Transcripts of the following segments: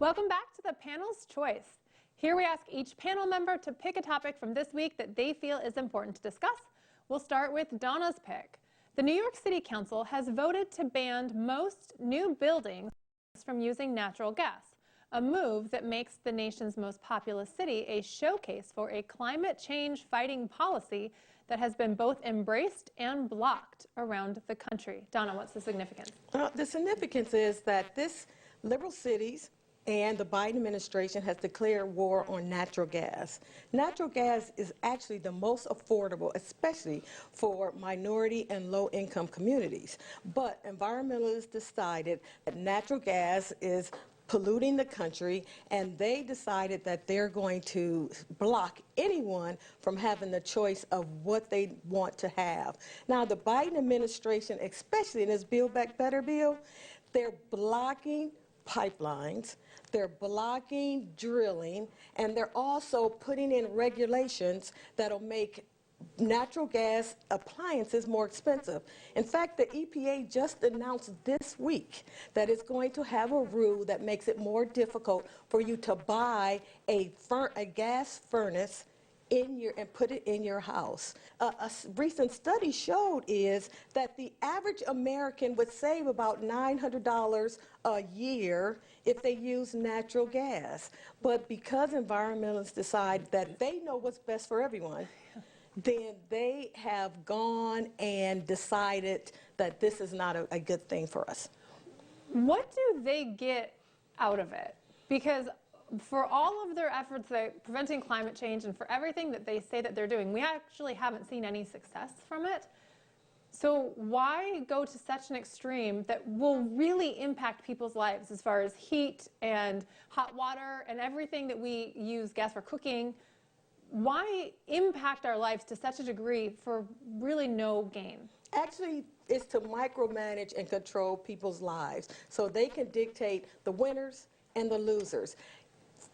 Welcome back to the panel's choice. Here we ask each panel member to pick a topic from this week that they feel is important to discuss. We'll start with Donna's pick. The New York City Council has voted to ban most new buildings from using natural gas, a move that makes the nation's most populous city a showcase for a climate change fighting policy that has been both embraced and blocked around the country. Donna, what's the significance? The significance is that this liberal cities and the Biden administration has declared war on natural gas. Natural gas is actually the most affordable, especially for minority and low-income communities. But environmentalists decided that natural gas is polluting the country, and they decided that they're going to block anyone from having the choice of what they want to have. Now, the Biden administration, especially in this Build Back Better bill, they're blocking pipelines, they're blocking drilling, and they're also putting in regulations that'll make natural gas appliances more expensive. In fact, the EPA just announced this week that it's going to have a rule that makes it more difficult for you to buy a gas furnace and put it in your house. A recent study showed is that the average American would save about $900 a year if they use natural gas. But because environmentalists decide that they know what's best for everyone, then they have gone and decided that this is not a good thing for us. What do they get out of it? Because for all of their efforts at preventing climate change and for everything that they say that they're doing, we actually haven't seen any success from it. So why go to such an extreme that will really impact people's lives as far as heat and hot water and everything that we use gas for cooking? Why impact our lives to such a degree for really no gain? Actually, it's to micromanage and control people's lives so they can dictate the winners and the losers.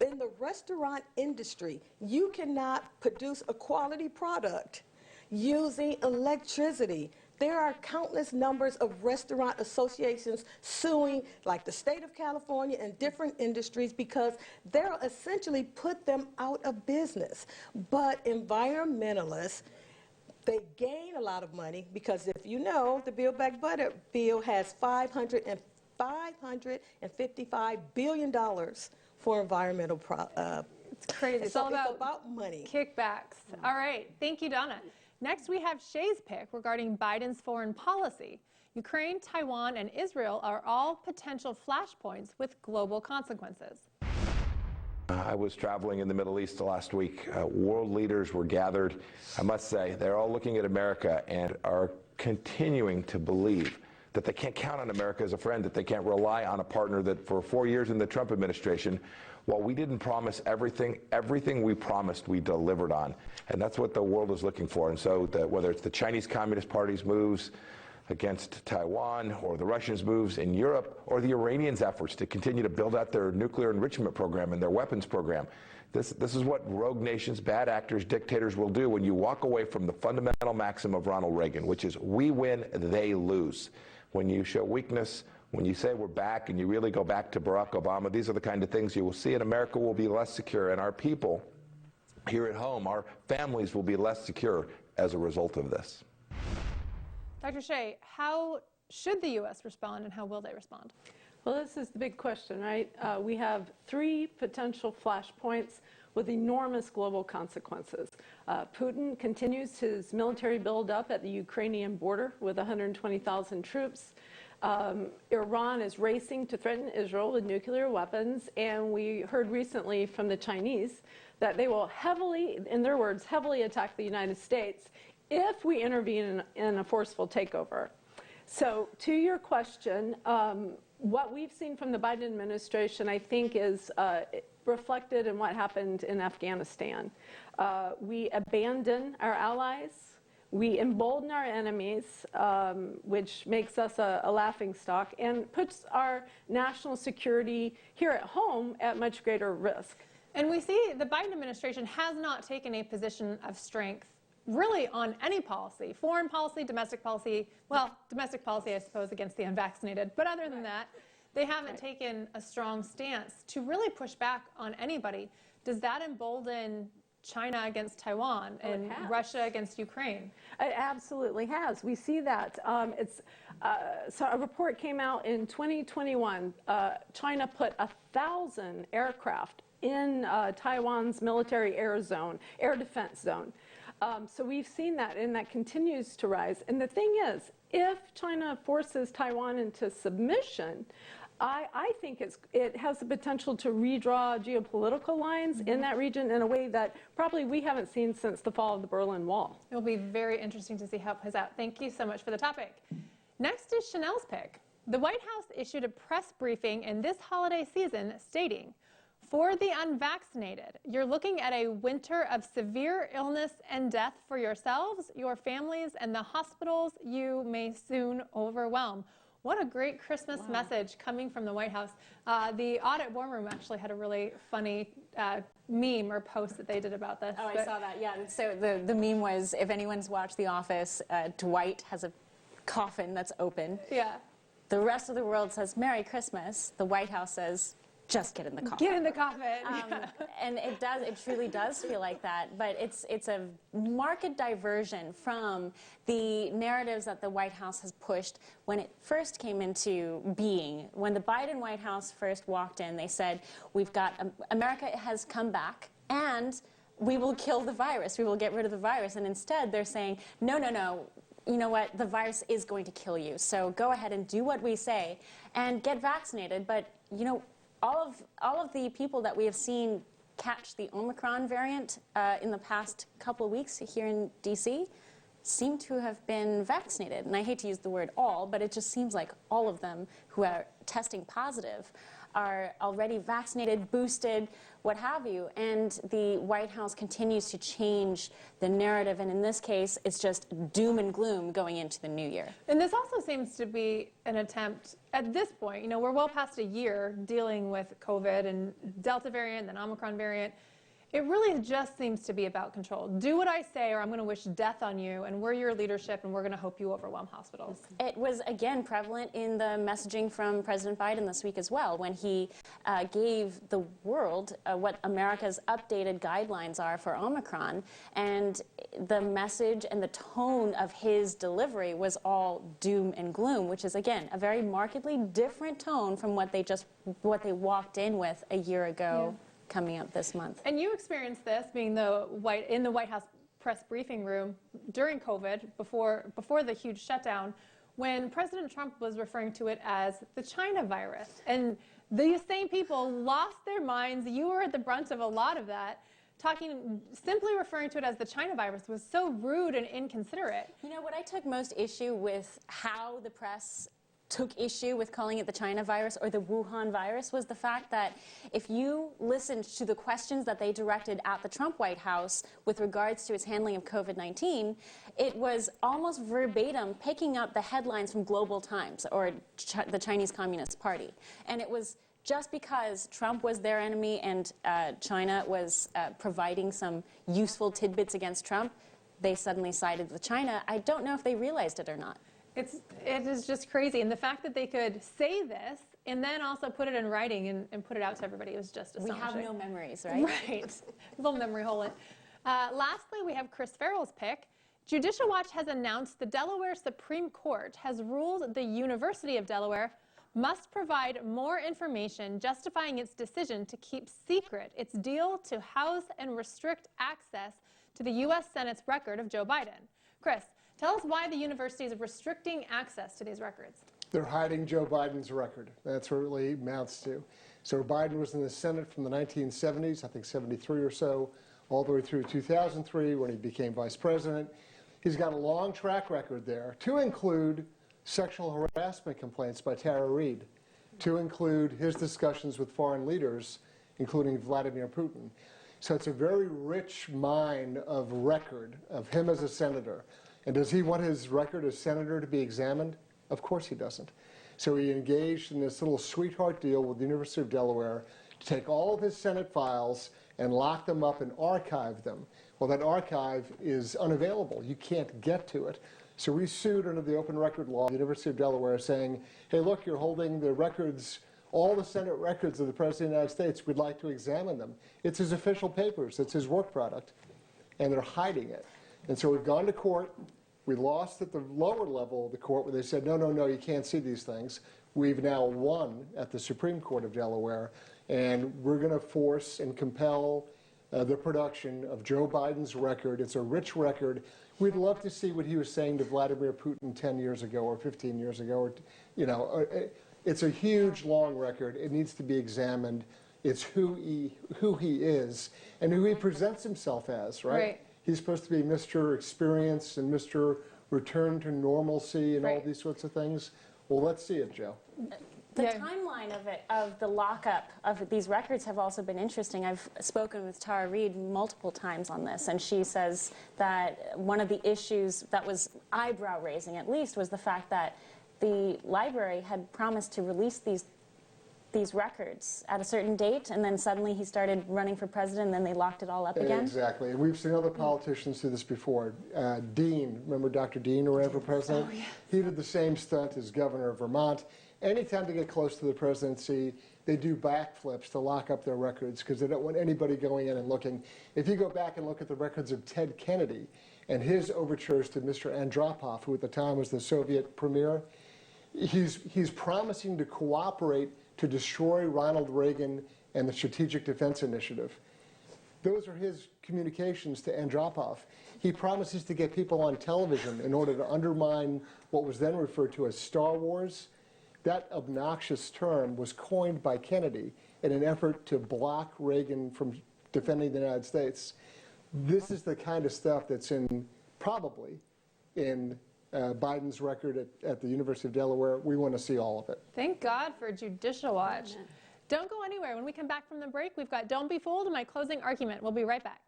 In the restaurant industry, you cannot produce a quality product using electricity. There are countless numbers of restaurant associations suing, like the state of California and different industries, because they'll essentially put them out of business. But environmentalists, they gain a lot of money because, if you know, the Build Back Better bill has $555 billion for environmental it's crazy. It's all about money. Kickbacks. All right. Thank you, Donna. Next, we have Shays Pick regarding Biden's foreign policy. Ukraine, Taiwan, and Israel are all potential flashpoints with global consequences. I was traveling in the Middle East last week. World leaders were gathered. I must say, they're all looking at America and are continuing to believe that they can't count on America as a friend, that they can't rely on a partner, that for 4 years in the Trump administration, while we didn't promise everything we promised, we delivered on. And that's what the world is looking for. And so whether it's the Chinese Communist Party's moves against Taiwan, or the Russians' moves in Europe, or the Iranians' efforts to continue to build out their nuclear enrichment program and their weapons program, this is what rogue nations, bad actors, dictators will do when you walk away from the fundamental maxim of Ronald Reagan, which is we win, they lose. When you show weakness, when you say we're back and you really go back to Barack Obama, these are the kind of things you will see, and America will be less secure, and our people here at home, our families will be less secure as a result of this. Dr. Shay, how should the U.S. respond, and how will they respond? Well, this is the big question, right? We have 3 potential flashpoints with enormous global consequences. Putin continues his military buildup at the Ukrainian border with 120,000 troops. Iran is racing to threaten Israel with nuclear weapons, and we heard recently from the Chinese that they will heavily, in their words, heavily attack the United States if we intervene in a forceful takeover. So to your question, what we've seen from the Biden administration, I think, is reflected in what happened in Afghanistan. We abandon our allies, we embolden our enemies, which makes us a laughingstock, and puts our national security here at home at much greater risk. And we see the Biden administration has not taken a position of strength really on any policy, foreign policy, domestic policy, well, domestic policy, I suppose, against the unvaccinated. But other than that, they haven't taken a strong stance to really push back on anybody. Does that embolden China against Taiwan and Russia against Ukraine? It absolutely has. We see that. So a report came out in 2021. China put 1,000 aircraft in Taiwan's military air defense zone. So we've seen that, and that continues to rise. And the thing is, if China forces Taiwan into submission, I think it has the potential to redraw geopolitical lines in that region in a way that probably we haven't seen since the fall of the Berlin Wall. It'll be very interesting to see how it plays out. Thank you so much for the topic. Next is Chanel's pick. The White House issued a press briefing in this holiday season stating, for the unvaccinated, you're looking at a winter of severe illness and death for yourselves, your families, and the hospitals you may soon overwhelm. What a great Christmas message coming from the White House. The audit war room actually had a really funny meme or post that they did about this. Oh, I saw that, yeah. So the meme was, if anyone's watched The Office, Dwight has a coffin that's open. Yeah. The rest of the world says, Merry Christmas. The White House says, just get in the coffin. Get in the coffin. And it truly does feel like that, but it's a marked diversion from the narratives that the White House has pushed when it first came into being. When the Biden White House first walked in, they said, America has come back, and we will kill the virus, we will get rid of the virus, and instead they're saying, no, you know what, the virus is going to kill you, so go ahead and do what we say and get vaccinated. But, you know, all of the people that we have seen catch the Omicron variant in the past couple of weeks here in D.C. seem to have been vaccinated. And I hate to use the word all, but it just seems like all of them who are testing positive are already vaccinated, boosted, what have you. And the White House continues to change the narrative. And in this case, it's just doom and gloom going into the new year. And this also seems to be an attempt, at this point, you know, we're well past a year dealing with COVID and Delta variant, then Omicron variant. It really just seems to be about control. Do what I say or I'm going to wish death on you, and we're your leadership, and we're going to hope you overwhelm hospitals. It was, again, prevalent in the messaging from President Biden this week as well, when he gave the world what America's updated guidelines are for Omicron, and the message and the tone of his delivery was all doom and gloom, which is, again, a very markedly different tone from what they walked in with a year ago. Yeah. Coming up this month. And you experienced this being in the White House press briefing room during COVID, before the huge shutdown, when President Trump was referring to it as the China virus. And these same people lost their minds. You were at the brunt of a lot of that. Simply referring to it as the China virus was so rude and inconsiderate. You know, what I took most issue with how the press took issue with calling it the China virus or the Wuhan virus was the fact that if you listened to the questions that they directed at the Trump White House with regards to its handling of COVID-19, it was almost verbatim picking up the headlines from Global Times or the Chinese Communist Party. And it was just because Trump was their enemy and China was providing some useful tidbits against Trump, they suddenly sided with China. I don't know if they realized it or not. It is just crazy. And the fact that they could say this and then also put it in writing and put it out to everybody was just astonishing. We have no memories, right? Right. Little memory hole in. Lastly, we have Chris Farrells' pick. Judicial Watch has announced the Delaware Supreme Court has ruled the University of Delaware must provide more information justifying its decision to keep secret its deal to house and restrict access to the U.S. Senate's record of Joe Biden. Chris, tell us why the university is restricting access to these records. They're hiding Joe Biden's record. That's what it really amounts to. So Biden was in the Senate from the 1970s, I think 73 or so, all the way through 2003 when he became vice president. He's got a long track record there, to include sexual harassment complaints by Tara Reade, to include his discussions with foreign leaders, including Vladimir Putin. So it's a very rich mine of record of him as a senator. And does he want his record as senator to be examined? Of course he doesn't. So he engaged in this little sweetheart deal with the University of Delaware to take all of his Senate files and lock them up and archive them. Well, that archive is unavailable. You can't get to it. So we sued under the open record law, the University of Delaware, saying, hey, look, you're holding the records all the Senate records of the President of the United States. We'd like to examine them. It's his official papers. It's his work product. And they're hiding it. And so we've gone to court. We lost at the lower level of the court where they said, no, no, no, you can't see these things. We've now won at the Supreme Court of Delaware. And we're going to force and compel the production of Joe Biden's record. It's a rich record. We'd love to see what he was saying to Vladimir Putin 10 years ago or 15 years ago. Or, you know, it's a huge, long record. It needs to be examined. It's who he is and who he presents himself as, right? Right. He's supposed to be Mr. Experience and Mr. Return to Normalcy and all Right. these sorts of things. Well, let's see it, Joe. The Yeah. timeline of the lockup of these records have also been interesting. I've spoken with Tara Reid multiple times on this, and she says that one of the issues that was eyebrow-raising, at least, was the fact that the library had promised to release these records at a certain date, and then suddenly he started running for president, and then they locked it all up again. Exactly. And we've seen other politicians do this before. Dean, remember Dr. Dean who ran for president? Oh, yeah. He did the same stunt as governor of Vermont. Anytime they get close to the presidency, they do backflips to lock up their records because they don't want anybody going in and looking. If you go back and look at the records of Ted Kennedy and his overtures to Mr. Andropov, who at the time was the Soviet premier, he's promising to cooperate to destroy Ronald Reagan and the Strategic Defense Initiative. Those are his communications to Andropov. He promises to get people on television in order to undermine what was then referred to as Star Wars. That obnoxious term was coined by Kennedy in an effort to block Reagan from defending the United States. This is the kind of stuff that's probably in Biden's record at the University of Delaware. We want to see all of it. Thank God for Judicial Watch. Don't go anywhere. When we come back from the break, we've got Don't Be Fooled and my closing argument. We'll be right back.